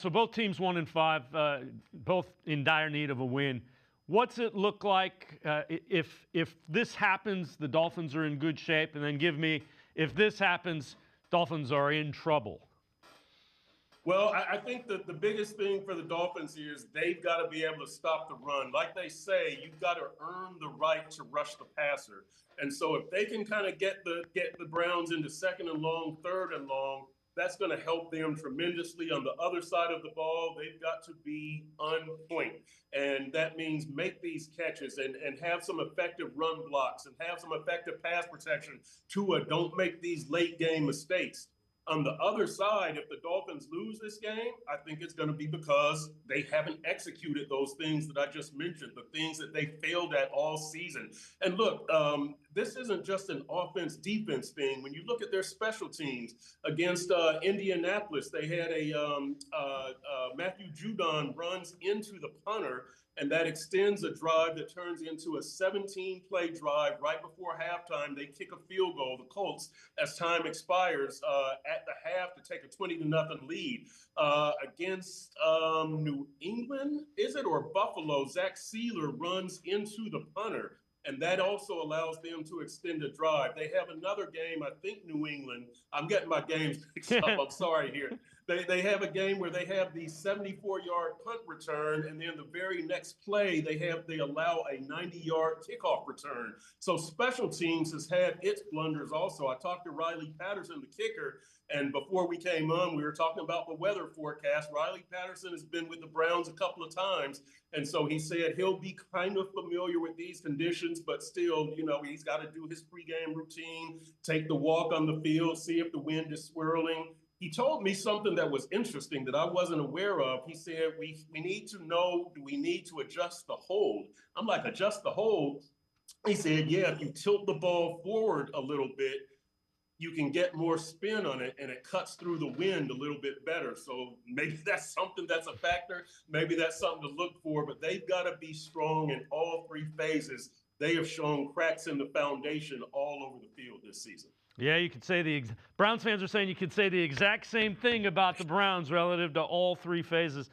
So both teams 1-5, both in dire need of a win. What's it look like if this happens, the Dolphins are in good shape, and then give me, if this happens, Dolphins are in trouble? Well, I think that the biggest thing for the Dolphins here is they've got to be able to stop the run. Like they say, you've got to earn the right to rush the passer. And so if they can kind of get the Browns into second and long, third and long, that's going to help them tremendously. On the other side of the ball, they've got to be on point. And that means make these catches and have some effective run blocks and have some effective pass protection. Don't make these late game mistakes. On the other side, if the Dolphins lose this game, I think it's going to be because they haven't executed those things that I just mentioned, the things that they failed at all season. And look, this isn't just an offense-defense thing. When you look at their special teams against Indianapolis, they had Matthew Judon runs into the punter, and that extends a drive that turns into a 17-play drive. Right before halftime, they kick a field goal, the Colts, as time expires at the half to take a 20-0 lead. Against New England, is it, or Buffalo, Zach Sealer runs into the punter, and that also allows them to extend a drive. They have another game, I think New England. I'm getting my games mixed up. I'm sorry here. They have a game where they have the 74-yard punt return, and then the very next play, they allow a 90-yard kickoff return. So special teams has had its blunders also. I talked to Riley Patterson, the kicker, and before we came on, we were talking about the weather forecast. Riley Patterson has been with the Browns a couple of times, and so he said he'll be kind of familiar with these conditions, but still, he's got to do his pregame routine, take the walk on the field, see if the wind is swirling. He told me something that was interesting that I wasn't aware of. He said, we need to know, do we need to adjust the hold? I'm like, adjust the hold? He said, yeah, if you tilt the ball forward a little bit, you can get more spin on it, and it cuts through the wind a little bit better. So maybe that's something that's a factor. Maybe that's something to look for, but they've got to be strong in all three phases. They have shown cracks in the foundation all over the field this season. Yeah, you could say Browns fans are saying you could say the exact same thing about the Browns relative to all three phases.